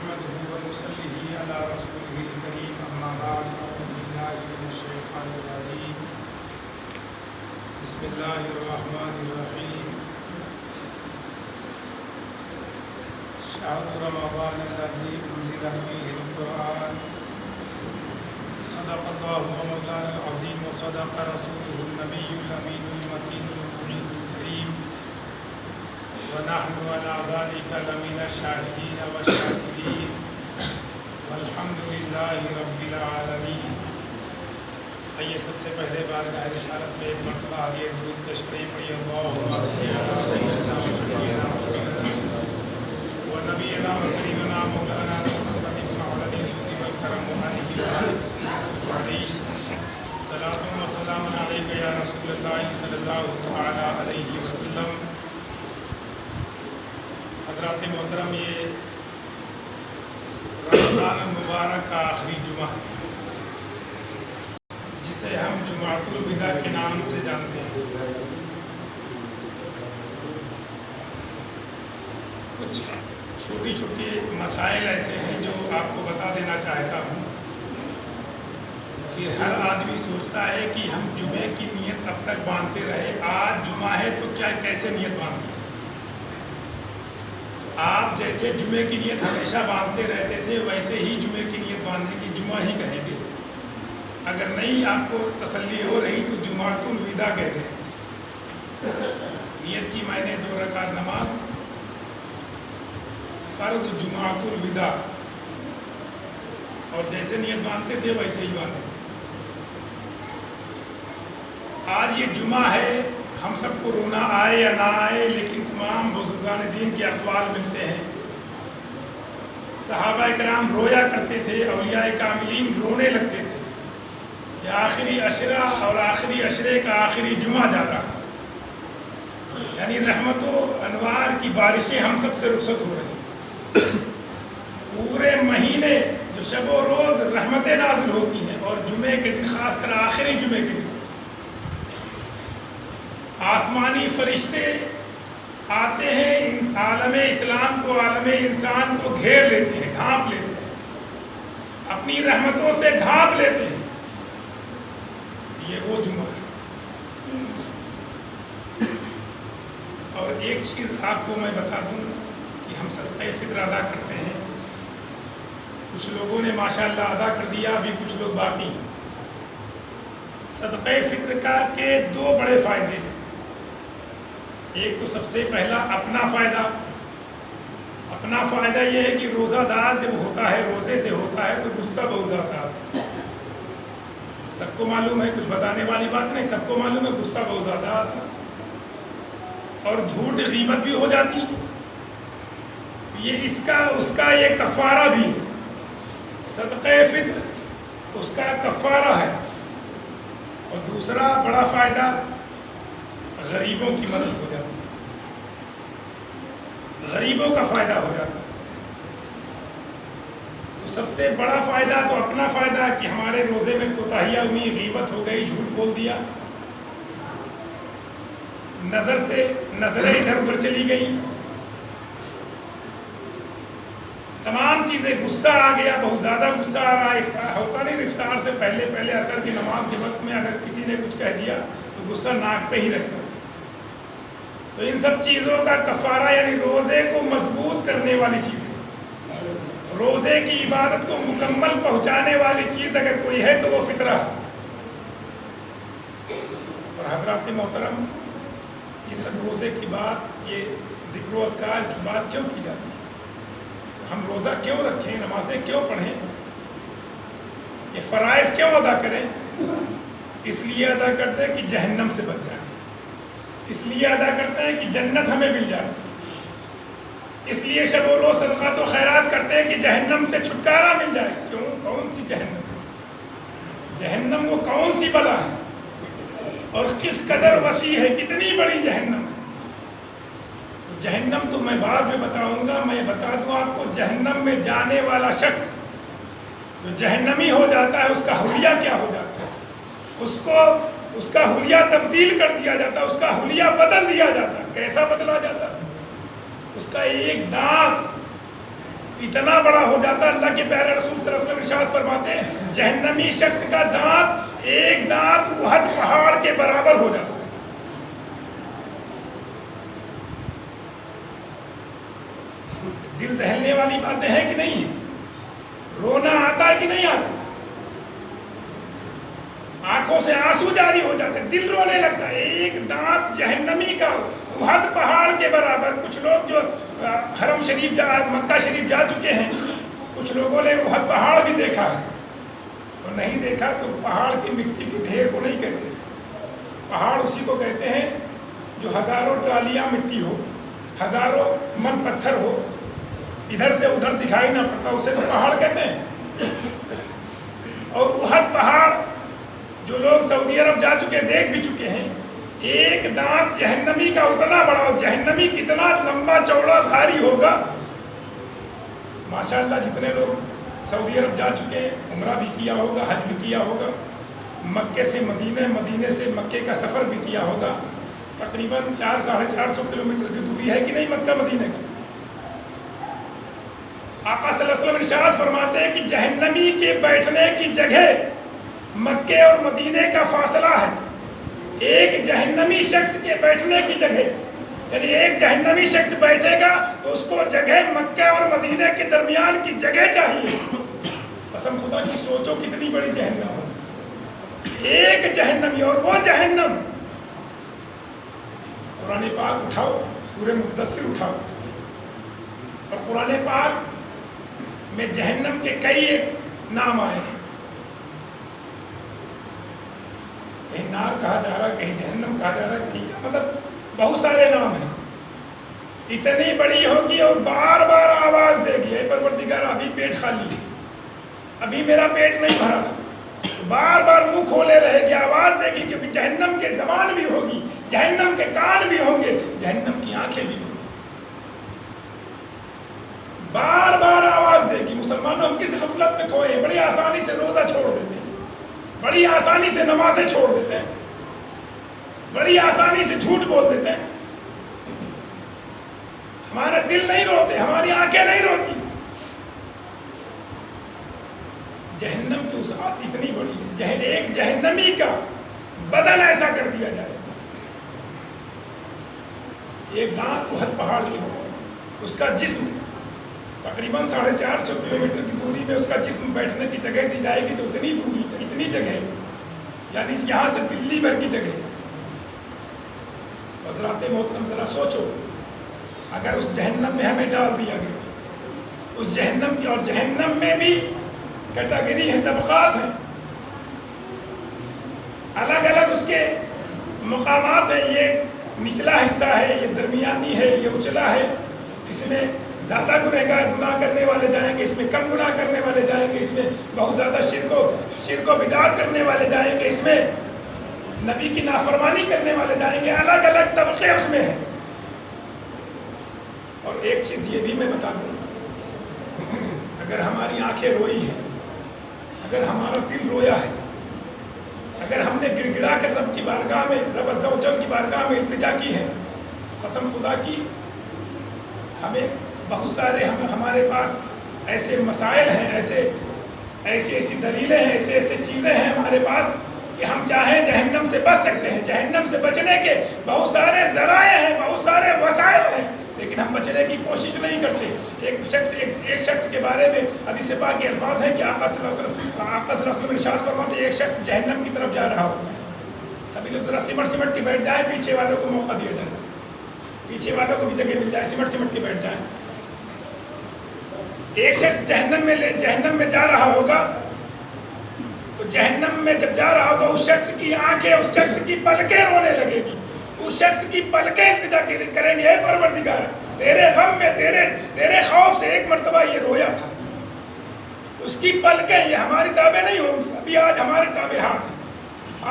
نحمده ونصلي على رسوله الكريم أما بعد أعوذ بالله من الشيطان الرجيم بسم الله الرحمن الرحيم شهر رمضان الذي أنزل فيه القرآن صدق الله مولانا العظيم وصدق رسوله النبي الأمين المتين المعين الكريم ونحن على ذلك لمن الشاهدين والشاكرين والحمد لله رب العالمين. آئیے سب سے پہلے بارگاہ رسالت میں ایک مرتبہ ہدیہ درود پیش کریں. پڑھیے اللہم صلی علی سیدنا و نبینا و کریمنا مولانا محمد وعلی آلہ والکرم علیہ صلاۃ و سلام علیک یا رسول اللہ صلی اللہ تعالی علیہ وسلم. حضرات محترم، یہ رمضان المبارک کا آخری جمعہ ہے جسے ہم جمعۃ الوداع کے نام سے جانتے ہیں. کچھ چھوٹی چھوٹی مسائل ایسے ہیں جو آپ کو بتا دینا چاہتا ہوں کہ ہر آدمی سوچتا ہے کہ ہم جمعے کی نیت اب تک باندھتے رہے، آج جمعہ ہے تو کیا کیسے نیت باندھیں. آپ جیسے جمعے کی نیت ہمیشہ باندھتے رہتے تھے ویسے ہی جمعے کی نیت باندھیں کہ جمعہ ہی کہیں گے. اگر نہیں آپ کو تسلی ہو رہی تو جمعۃ الوداع کہہ دیں. نیت کی میں نے 2 رکعت نماز فرض جمعۃ الوداع، اور جیسے نیت باندھتے تھے ویسے ہی باندھیں. آج یہ جمعہ ہے، ہم سب کو رونا آئے یا نہ آئے لیکن تمام بزرگان دین کے اقوال ملتے ہیں. صحابہ کرام رویا کرتے تھے، اولیاء کاملین رونے لگتے تھے. یہ آخری عشرہ اور آخری عشرے کا آخری جمعہ جا رہا، یعنی رحمت و انوار کی بارشیں ہم سب سے رخصت ہو رہی. پورے مہینے جو شب و روز رحمتیں نازل ہوتی ہیں، اور جمعے کے دن خاص کر آخری جمعے کے دن آسمانی فرشتے آتے ہیں، عالم اسلام کو، عالم انسان کو گھیر لیتے ہیں، ڈھانپ لیتے ہیں، اپنی رحمتوں سے ڈھانپ لیتے ہیں. یہ وہ جمعہ ہے. اور ایک چیز آپ کو میں بتا دوں کہ ہم صدقہ فطر ادا کرتے ہیں. کچھ لوگوں نے ماشاءاللہ ادا کر دیا، ابھی کچھ لوگ باقی. صدقہ فطر کا کے 2 بڑے فائدے ہیں. ایک تو سب سے پہلا اپنا فائدہ. اپنا فائدہ یہ ہے کہ روزہ دار جب ہوتا ہے، روزے سے ہوتا ہے، تو غصہ بہت زیادہ آتا ہے. سب کو معلوم ہے، کچھ بتانے والی بات نہیں، سب کو معلوم ہے غصہ بہت زیادہ آتا ہے، اور جھوٹ غیبت بھی ہو جاتی. یہ اس کا یہ کفارہ بھی ہے. صدقہ فطر اس کا کفارہ ہے. اور دوسرا بڑا فائدہ غریبوں کی مدد ہو جاتی ہے، غریبوں کا فائدہ ہو جاتا ہے. تو سب سے بڑا فائدہ تو اپنا فائدہ ہے کہ ہمارے روزے میں کوتاہیاں ہوئی، غیبت ہو گئی، جھوٹ بول دیا، نظریں ادھر ادھر چلی گئی، تمام چیزیں، غصہ آ گیا، بہت زیادہ غصہ آ رہا ہے. ہوتا نہیں افطار سے پہلے عصر کی نماز کے وقت میں اگر کسی نے کچھ کہہ دیا تو غصہ ناک پہ ہی رہتا. تو ان سب چیزوں کا کفارہ یعنی روزے کو مضبوط کرنے والی چیز ہے. روزے کی عبادت کو مکمل پہنچانے والی چیز اگر کوئی ہے تو وہ فطرہ. اور حضرات محترم، یہ سب روزے کی بات، یہ ذکر و اذکار کی بات کیوں کی جاتی ہے؟ ہم روزہ کیوں رکھیں، نمازیں کیوں پڑھیں، یہ فرائض کیوں ادا کریں؟ اس لیے ادا کرتے ہیں کہ جہنم سے بچ جائیں، اس لیے ادا کرتے ہیں کہ جنت ہمیں مل جائے، اس لیے شب و روز صدقات و خیرات کرتے ہیں کہ جہنم سے چھٹکارا مل جائے. کیوں؟ کون سی جہنم؟ جہنم وہ کون سی بلا ہے اور کس قدر وسیع ہے، کتنی بڑی جہنم ہے. تو جہنم تو میں بعد میں بتاؤں گا. میں بتا دوں آپ کو، جہنم میں جانے والا شخص جو جہنمی ہو جاتا ہے اس کا حلیہ کیا ہو جاتا ہے. اس کا حلیہ تبدیل کر دیا جاتا ہے، اس کا حلیہ بدل دیا جاتا ہے. کیسا بدلا جاتا ہے؟ اس کا ایک دانت اتنا بڑا ہو جاتا. اللہ کے پیارے رسول صلی اللہ علیہ وسلم ارشاد فرماتے ہیں جہنمی شخص کا دانت ایک دانت احد پہاڑ کے برابر ہو جاتا ہے. دل دہلنے والی باتیں ہیں کہ نہیں ہیں؟ رونا آتا ہے کہ نہیں آتا؟ آنکھوں سے آنسو جاری ہو جاتے ہیں, دل رونے لگتا ہے. ایک دانت جہنمی کا احد پہاڑ کے برابر. کچھ لوگ جو حرم شریف مکہ شریف جا چکے ہیں, کچھ لوگوں نے احد پہاڑ بھی دیکھا ہے, اور نہیں دیکھا تو پہاڑ کی مٹی کے ڈھیر کو نہیں کہتے. پہاڑ اسی کو کہتے ہیں جو ہزاروں ٹرالیاں مٹی ہو, ہزاروں من پتھر ہو, ادھر سے ادھر دکھائی نہ پڑتا, اسے تو پہاڑ کہتے ہیں. اور احد پہاڑ جو لوگ سعودی عرب جا چکے دیکھ بھی چکے ہیں, ایک دانت جہنمی کا اتنا بڑا ہو. جہنمی کتنا لمبا چوڑا بھاری ہوگا. ماشاءاللہ جتنے لوگ سعودی عرب جا چکے ہیں, عمرہ بھی کیا ہوگا, حج بھی کیا ہوگا, مکے سے مدینہ, مدینے سے مکے کا سفر بھی کیا ہوگا. تقریباً 400-450 کلومیٹر کی دوری ہے کہ نہیں مکہ مدینہ کی. آقا صلی اللہ علیہ وسلم ارشاد فرماتے ہیں کہ جہنمی کے بیٹھنے کی جگہ مکے اور مدینے کا فاصلہ ہے. ایک جہنمی شخص کے بیٹھنے کی جگہ, یعنی ایک جہنمی شخص بیٹھے گا تو اس کو جگہ مکہ اور مدینے کے درمیان کی جگہ چاہیے. قسم خدا کی سوچو کتنی بڑی جہنم ہو. ایک جہنمی, اور وہ جہنم. قرآن پاک اٹھاؤ, سورہ مدثر اٹھاؤ, اور قرآن پاک میں جہنم کے کئی ایک نام آئے ہیں. کہیں نار کہا جا رہا ہے, کہیں جہنم کہا جا رہا ہے, کہیں کا مطلب بہت سارے نام ہیں. اتنی بڑی ہوگی اور بار بار آواز دے گی, اے پروردگار ابھی پیٹ خالی ہے, ابھی میرا پیٹ نہیں بھرا. بار بار منہ کھولے رہے گی, آواز دے گی, کیونکہ جہنم کے زبان بھی ہوگی, جہنم کے کان بھی ہوں گے, جہنم کی آنکھیں بھی ہوں گی. بار بار آواز دے گی. مسلمانوں ہم کس غفلت میں کھوئے ہیں, بڑی آسانی سے روزہ چھوڑ دیتے ہیں, بڑی آسانی سے نمازیں چھوڑ دیتے ہیں, بڑی آسانی سے جھوٹ بول دیتے ہیں. ہمارے دل نہیں روتے, ہماری آنکھیں نہیں روتی. جہنم کی وسعت اتنی بڑی ہے, ایک جہنمی کا بدن ایسا کر دیا جائے, ایک دانت احد پہاڑ کے برابر. اس کا جسم تقریباً 450 کلومیٹر کی دوری میں اس کا جسم بیٹھنے کی جگہ دی جائے گی. تو اتنی دوری, اتنی جگہ, یعنی یہاں سے دلی بھر کی جگہ. حضرات محترم ذرا سوچو, اگر اس جہنم میں ہمیں ڈال دیا گیا, اس جہنم کی, اور جہنم میں بھی کیٹاگری ہیں, طبقات ہیں, الگ الگ اس کے مقامات ہیں. یہ نچلا حصہ ہے, یہ درمیانی ہے, یہ اچلا ہے. اس میں زیادہ گناہ کرنے والے جائیں گے, اس میں کم گناہ کرنے والے جائیں گے, اس میں بہت زیادہ شرک و بدعت کرنے والے جائیں گے, اس میں نبی کی نافرمانی کرنے والے جائیں گے. الگ الگ طبقے اس میں ہیں. اور ایک چیز یہ بھی میں بتا دوں, اگر ہماری آنکھیں روئی ہیں, اگر ہمارا دل رویا ہے, اگر ہم نے گڑ گڑا کر رب کی بارگاہ میں, رب عز و جل کی بارگاہ میں التجا کی ہے, قسم خدا کی ہمیں بہت سارے ہمارے پاس ایسے مسائل ہیں, ایسی دلیلیں ہیں, ایسے چیزیں ہیں ہمارے پاس کہ ہم چاہیں جہنم سے بچ سکتے ہیں. جہنم سے بچنے کے بہت سارے ذرائع ہیں, بہت سارے وسائل ہیں, لیکن ہم بچنے کی کوشش نہیں کرتے. ایک شخص کے بارے میں حدیث پاک کے الفاظ ہیں کہ آقا صلی اللہ علیہ وسلم ارشاد فرماتے ہیں, ایک شخص جہنم کی طرف جا رہا ہوگا. سبھی لوگ ذرا سمٹ کے بیٹھ جائیں, پیچھے والوں کو موقع دیا جائے, پیچھے والوں کو بھی جگہ مل جائے, سمٹ کے بیٹھ جائیں. ایک شخص جہنم میں جا رہا ہوگا, تو جہنم میں جب جا رہا ہوگا اس شخص کی آنکھیں, اس شخص کی پلکیں رونے لگے گی, اس شخص کی پلکیں التجا کریں گے, اے پروردگار تیرے غم میں, تیرے خوف سے ایک مرتبہ یہ رویا تھا. اس کی پلکیں, یہ ہماری تابع نہیں ہوں گی. ابھی آج ہمارے تابع ہاتھ ہیں,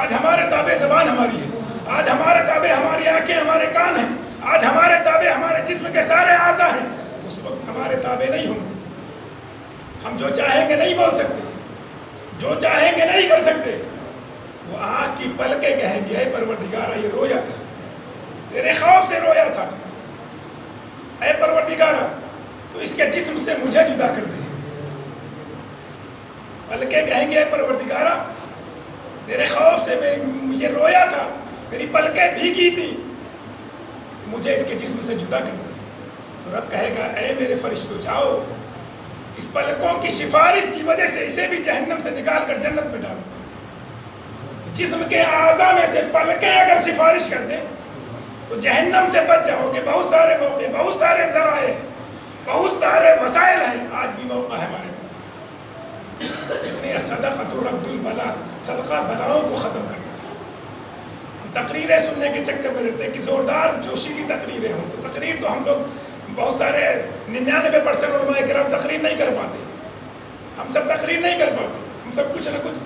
آج ہمارے تابع زبان ہماری ہے, آج ہمارے تابع ہماری آنکھیں, ہمارے کان ہیں, آج ہمارے تابع ہمارے جسم کے سارے اعضاء ہیں. اس وقت ہمارے تابع نہیں ہوں گے. ہم جو چاہیں گے نہیں بول سکتے, جو چاہیں گے نہیں کر سکتے. وہ آنکھ کی پلکیں کہیں گے, اے پروردگارہ یہ رویا تھا, تیرے خوف سے رویا تھا, اے پروردگارہ تو اس کے جسم سے مجھے جدا کر دے۔ پلکیں کہیں گے پروردگارا تیرے خوف سے مجھے رویا تھا، میری پلکیں بھیگی تھی، مجھے اس کے جسم سے جدا کر دے۔ تو رب کہے گا اے میرے فرشتوں جاؤ، اس پلکوں کی سفارش کی وجہ سے اسے بھی جہنم سے نکال کر جنت میں ڈال دو۔ جسم کے اعضاء میں سے پلکیں اگر سفارش کر دیں تو جہنم سے بچ جاؤ گے۔ بہت سارے موقع، بہت سارے ذرائع، بہت سارے وسائل ہیں، آج بھی موقع ہے ہمارے پاس۔ صدقۃ رد البلا، صدقہ بلاؤں کو ختم کرنا ہے۔ ہم تقریریں سننے کے چکر میں رہتے ہیں کہ زوردار جوشیلی تقریریں ہوں، تو تقریر تو ہم لوگ بہت سارے 99% علماء کرام تقریر نہیں کر پاتے، ہم سب تقریر نہیں کر پاتے، ہم سب کچھ نہ کچھ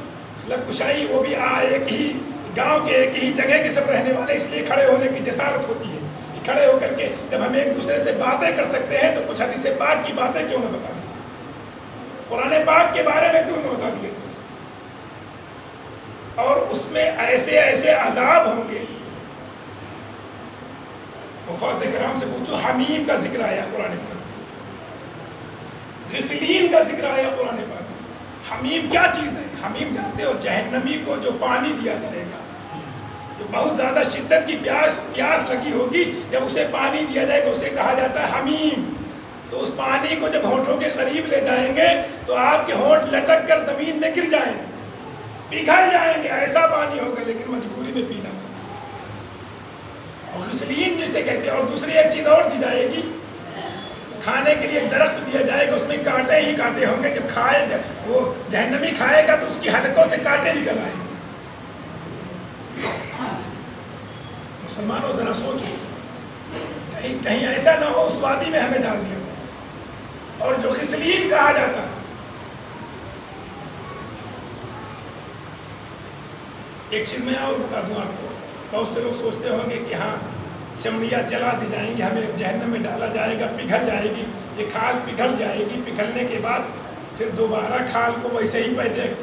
لب کشائی، وہ بھی ایک ہی گاؤں کے ایک ہی جگہ کے سب رہنے والے، اس لیے کھڑے ہونے کی جسارت ہوتی ہے۔ کھڑے ہو کر کے جب ہم ایک دوسرے سے باتیں کر سکتے ہیں تو کچھ حدیث پاک کی باتیں کیوں نہ بتا دیں، قرآن پاک کے بارے میں کیوں نہ بتا دیا جائے۔ اور اس میں ایسے ایسے عذاب ہوں گے، حفاظ کرام سے پوچھو، حمیم کا ذکر آیا قرآن پاک میں، غسلین کا ذکر آیا قرآن پاک میں۔ حمیم کیا چیز ہے؟ حمیم جانتے ہو؟ جہنمی کو جو پانی دیا جائے گا، جو بہت زیادہ شدت کی پیاس لگی ہوگی، جب اسے پانی دیا جائے گا اسے کہا جاتا ہے حمیم۔ تو اس پانی کو جب ہونٹوں کے قریب لے جائیں گے تو آپ کے ہونٹ لٹک کر زمین میں گر جائیں گے، پگھل جائیں گے، ایسا پانی ہوگا، لیکن مجبوری میں پینا ہوگا۔ اور غسلین جسے کہتے ہیں۔ اور دوسری ایک چیز اور دی جائے گی، کھانے کے لیے ایک درخت دیا جائے گا، اس میں کانٹے ہی کانٹے ہوں گے، جب کھائے وہ جہنمی کھائے گا تو اس کی حلقوں سے کانٹے نکل آئیں گے۔ مسلمانوں ذرا سوچو، کہیں ایسا نہ ہو اس وادی میں ہمیں ڈال دیا جائے۔ اور جو غسلین کہا جاتا ہے، ایک چیز میں اور بتا دوں آپ کو، بہت سے لوگ سوچتے ہوں گے کہ ہاں چمڑیاں جلا دی جائیں گی، ہمیں جہنم میں ڈالا جائے گا، پگھل جائے گی، یہ کھال پگھل جائے گی، پگھلنے کے بعد پھر دوبارہ کھال کو ویسے ہی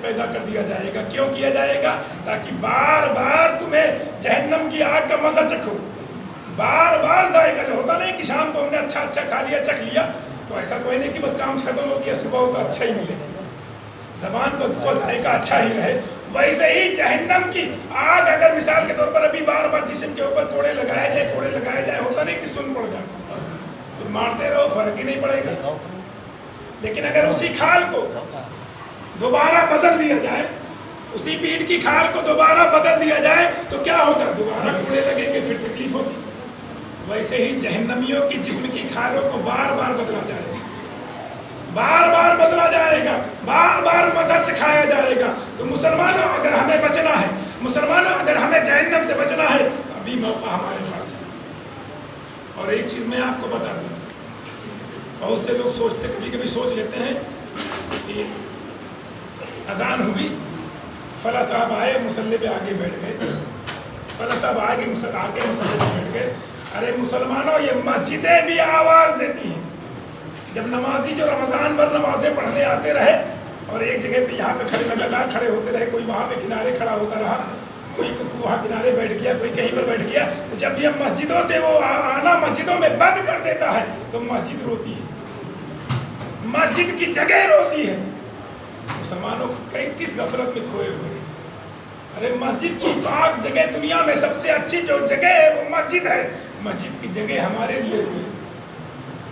پیدا کر دیا جائے گا۔ کیوں کیا جائے گا؟ تاکہ بار بار تمہیں جہنم کی آگ کا مزہ چکھو، بار بار ذائقہ لے۔ ہوتا نہیں کہ شام کو ہم نے اچھا اچھا کھا لیا، چکھ لیا، تو ایسا کوئی نہیں کہ بس کام ختم ہو گیا، صبح ہو تو اچھا ہی ملے، زبان کو ذائقہ اچھا ہی رہے۔ ویسے ہی جہنم کی آگ اگر مثال کے طور پر ابھی بار بار جسم کے اوپر کوڑے لگائے جائے، ہوتا نہیں کہ سن پڑ جاتا، تو مارتے رہو فرق ہی نہیں پڑے گا۔ لیکن اگر اسی کھال کو دوبارہ بدل دیا جائے، اسی پیٹ کی کھال کو دوبارہ بدل دیا جائے تو کیا ہوگا؟ دوبارہ کوڑے لگیں گے، پھر تکلیف ہوگی۔ ویسے ہی جہنمیوں کی جسم کی کھالوں کو بار بار بدلا جائے گا، بار بار بدلا جائے گا، بار بار مزہ چکھایا جائے گا۔ تو مسلمانوں اگر ہمیں بچنا ہے، مسلمانوں اگر ہمیں جہنم سے بچنا ہے، ابھی موقع ہمارے پاس ہے۔ اور ایک چیز میں آپ کو بتا دوں، بہت سے لوگ سوچتے، کبھی کبھی سوچ لیتے ہیں کہ اذان ہوئی، فلاں صاحب آئے مصلی پہ آگے بیٹھ گئے، فلاں صاحب آگے مصلی پہ بیٹھ گئے۔ ارے مسلمانوں، یہ مسجدیں بھی آواز دیتی ہیں۔ جب نمازی جو رمضان بھر نمازیں پڑھنے آتے رہے اور ایک جگہ پہ یہاں پہ لگاتار کھڑے ہوتے رہے، کوئی وہاں پہ کنارے کھڑا ہوتا رہا، کوئی وہاں کنارے بیٹھ گیا، کوئی کہیں پر بیٹھ گیا، تو جب یہ مسجدوں سے وہ آنا مسجدوں میں بند کر دیتا ہے تو مسجد روتی ہے، مسجد کی جگہ روتی ہے۔ مسلمانوں کس غفلت میں کھوئے ہوئے ہیں۔ ارے مسجد کی پاک جگہ، دنیا میں سب سے اچھی جو جگہ ہے وہ مسجد ہے۔ مسجد کی جگہ ہمارے لیے ہوئی،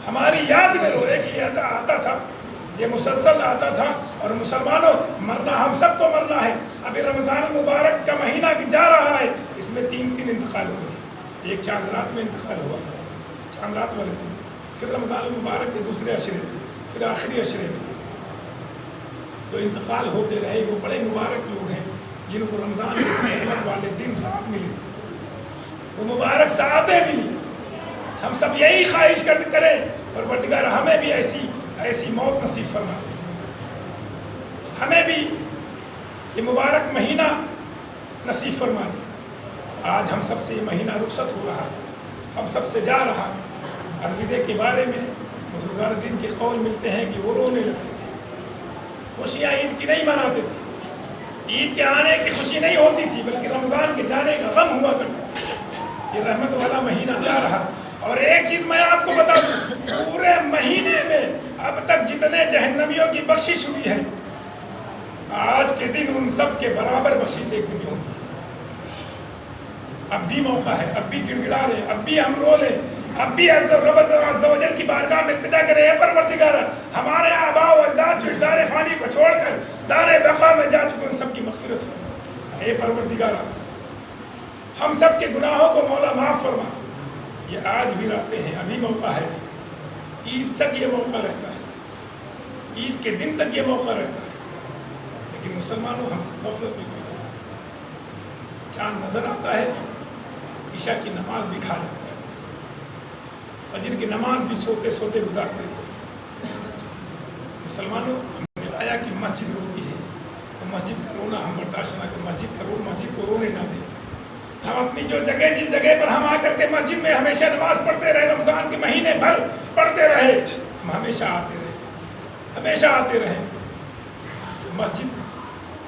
ہماری یاد میں روئے کہ یہ آتا تھا، یہ مسلسل آتا تھا۔ اور مسلمانوں، مرنا ہم سب کو مرنا ہے۔ ابھی رمضان المبارک کا مہینہ جا رہا ہے، اس میں تین انتقال ہوئے۔ ایک چاند رات میں انتقال ہوا، چاند رات والے دن، پھر رمضان المبارک کے دوسرے عشرے میں، پھر آخری عشرے میں، تو انتقال ہوتے رہے۔ وہ بڑے مبارک لوگ ہیں جن کو رمضان کے رحمت والے دن رات ملی، وہ مبارک ساعتیں ملی۔ ہم سب یہی خواہش کریں، پروردگار ہمیں بھی ایسی موت نصیب فرمائے، ہمیں بھی یہ مبارک مہینہ نصیب فرمائے۔ آج ہم سب سے یہ مہینہ رخصت ہو رہا، ہم سب سے جا رہا۔ الوداع کے بارے میں بزرگان دین کے قول ملتے ہیں کہ وہ رونے لگتے تھے، خوشیاں عید کی نہیں مناتے تھے، عید کے آنے کی خوشی نہیں ہوتی تھی، بلکہ رمضان کے جانے کا غم ہوا کرتا تھا۔ یہ رحمت والا مہینہ جا رہا، اور ایک چیز میں آپ کو بتا دوں، پورے مہینے میں اب تک جتنے جہنمیوں کی بخشش ہوئی ہے، آج کے دن ان سب کے برابر بخشش ایک دن ہوگی۔ اب بھی موقع ہے، اب بھی گڑ گڑا رہے، اب بھی ہم رو لیں، اب بھی عز و جل کی بارگاہ میں التجا کریں، اے پروردگار ہمارے آباء و اجداد جو اس دار فانی کو چھوڑ کر دار بقا میں جا چکے ان سب کی مغفرت فرما۔ اے پروردگار ہم سب کے گناہوں کو مولا معاف فرما۔ یہ آج بھی رہتے ہیں، ابھی موقع ہے، عید تک یہ موقع رہتا ہے، عید کے دن تک یہ موقع رہتا ہے، لیکن مسلمانوں ہم سب غفلت میں کھو جاتے ہیں۔ چاند نظر آتا ہے، عشاء کی نماز بھی کھا جاتا ہے، فجر کی نماز بھی سوتے سوتے گزار دیتے ہیں۔ مسلمانوں ہم نے بتایا کہ مسجد روتی ہے، تو مسجد کا رونا ہم برداشت نہ کریں، مسجد کو رونے نہ دیں۔ ہم اپنی جو جگہ جس جگہ پر ہم آ کر کے مسجد میں ہمیشہ نماز پڑھتے رہے، رمضان کے مہینے بھر پڑھتے رہے، ہم ہمیشہ آتے رہے، ہمیشہ آتے رہے، مسجد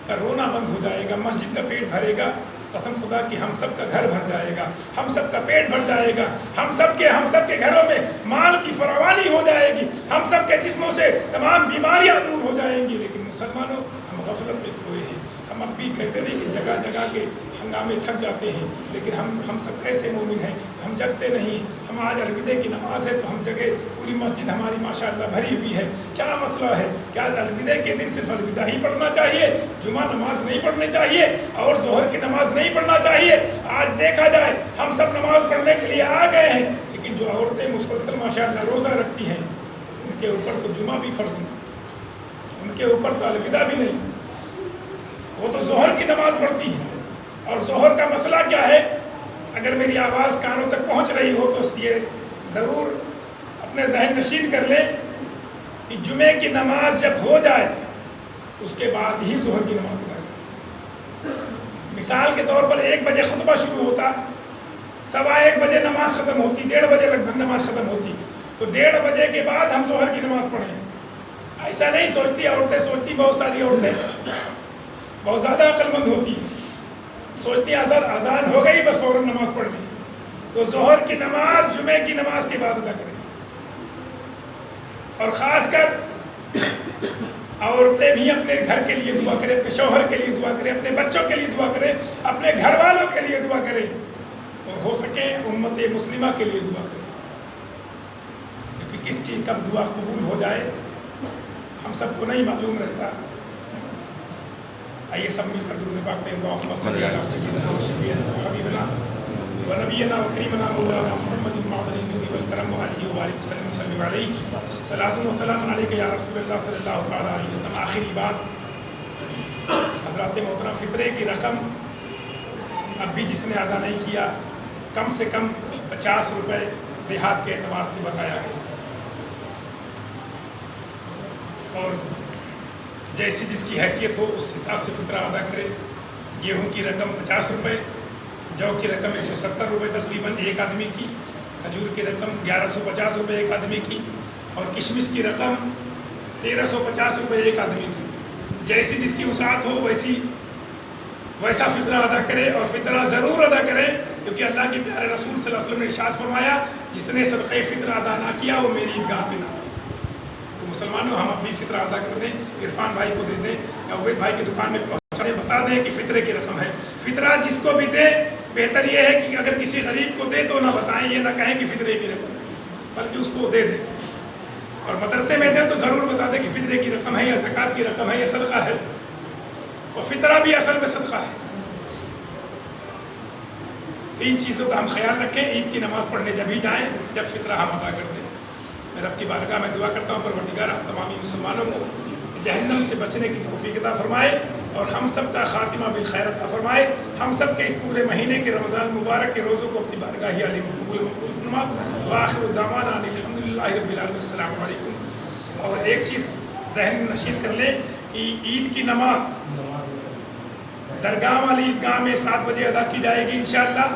کا رونا بند ہو جائے گا، مسجد کا پیٹ بھرے گا، قسم خدا کہ ہم سب کا گھر بھر جائے گا، ہم سب کا پیٹ بھر جائے گا، ہم سب کے گھروں میں مال کی فراوانی ہو جائے گی، ہم سب کے جسموں سے تمام بیماریاں دور ہو جائیں گی۔ لیکن مسلمانوں ہم غفلت میں کھوئے ہیں۔ ہم اب بھی کہتے نہیں کہ جگہ جگہ کے ہنگامے تھک جاتے ہیں، لیکن ہم سب ایسے مومن ہیں، ہم جگتے نہیں۔ ہم آج الوداع کی نماز ہے تو ہم جگہ، پوری مسجد ہماری ماشاءاللہ بھری ہوئی ہے۔ کیا مسئلہ ہے؟ کیا الوداع کے دن صرف الوداع ہی پڑھنا چاہیے؟ جمعہ نماز نہیں پڑھنی چاہیے اور ظہر کی نماز نہیں پڑھنا چاہیے؟ آج دیکھا جائے ہم سب نماز پڑھنے کے لیے آ گئے ہیں، لیکن جو عورتیں مسلسل ماشاءاللہ روزہ رکھتی ہیں ان کے اوپر تو جمعہ بھی فرض نہیں، ان کے اوپر تو الوداع بھی نہیں، وہ تو ظہر کی نماز پڑھتی ہیں۔ اور ظہر کا مسئلہ کیا ہے؟ اگر میری آواز کانوں تک پہنچ رہی ہو تو یہ ضرور اپنے ذہن نشین کر لیں کہ جمعے کی نماز جب ہو جائے اس کے بعد ہی ظہر کی نماز ادا کریں۔ مثال کے طور پر 1 بجے خطبہ شروع ہوتا، 1:15 بجے نماز ختم ہوتی، 1:30 بجے لگ بھگ نماز ختم ہوتی، تو 1:30 بجے کے بعد ہم ظہر کی نماز پڑھیں۔ ایسا نہیں سوچتی عورتیں، سوچتی بہت ساری عورتیں بہت زیادہ عقل مند ہوتی ہیں، سوچتی اذان ہو گئی بس فوراً نماز پڑھ لیں، تو ظہر کی نماز جمعے کی نماز کے بعد ادا کریں۔ اور خاص کر عورتیں بھی اپنے گھر کے لیے دعا کریں، اپنے شوہر کے لیے دعا کریں، اپنے بچوں کے لیے دعا کریں، اپنے گھر والوں کے لیے دعا کریں، اور ہو سکے امت مسلمہ کے لیے دعا کریں، کیونکہ کس کی کب دعا قبول ہو جائے ہم سب کو نہیں معلوم رہتا۔ آئیے سب مل کر درود پاک میں اللہم صلی علی سیدنا و شفیعنا و حبیبنا و نبینا و کریمنا مولانا محمد معدن الجود والکرم و آلہ وبارک وسلم صلی علیہ صلاۃ و سلام علیک یا رسول اللہ صلی اللہ تعالیٰ علیہ وسلم۔ آخری بات، حضرات محترم، فطرے کی رقم اب بھی جس نے ادا نہیں کیا، کم سے کم 50 روپے دیہات کے اعتبار سے بتایا گیا، اور جیسی جس کی حیثیت ہو اس حساب سے فطرہ ادا کرے۔ گیہوں کی رقم 50 روپے، جو کی رقم 170 روپے تقریباً ایک آدمی کی، کھجور کی رقم 1150 روپے ایک آدمی کی، اور کشمش کی رقم 1350 روپے ایک آدمی کی۔ جیسی جس کی وسعت ہو ویسا فطرہ ادا کرے، اور فطرہ ضرور ادا کرے، کیونکہ اللہ کے پیارے رسول صلی اللہ علیہ وسلم نے ارشاد فرمایا جس نے صدقہ فطرہ ادا نہ کیا وہ میری عیدگاہ پہ نہ آئے۔ تو مسلمانوں ہم اپنی فطرہ ادا کر دیں، عرفان بھائی کو دے دیں یا عبید بھائی کی دکان میں پہنچا دیں، بتا دیں کہ فطرے کی رقم ہے۔ فطرہ جس کو بھی دے، بہتر یہ ہے کہ اگر کسی غریب کو دے تو نہ بتائیں، یہ نہ کہیں کہ فطرے کی رقم ہے، بلکہ اس کو دے دیں، اور مدرسے میں دے تو ضرور بتا دیں کہ فطرے کی رقم ہے یا زکوٰۃ کی رقم ہے یا صدقہ ہے، اور فطرہ بھی اصل میں صدقہ ہے۔ تو ان چیزوں کا ہم خیال رکھیں۔ عید کی نماز پڑھنے جب ہی جائیں جب فطرہ ہم ادا کر دیں۔ میں رب کی بارگاہ میں دعا کرتا ہوں پروردگار ہم تمامی مسلمانوں کو جہنم سے بچنے کی توفیق عطا فرمائے، اور ہم سب کا خاتمہ بالخیر عطا فرمائے۔ ہم سب کے اس پورے مہینے کے رمضان المبارک کے روزوں کو اپنی بارگاہ علی میں قبول فرما۔ وآخر دعوانا ان الحمد للہ رب العالمین، السلام علیکم۔ اور ایک چیز ذہن میں نشین کر لیں کہ عید کی نماز درگاہ والی عیدگاہ میں 7 بجے ادا کی جائے گی انشاءاللہ،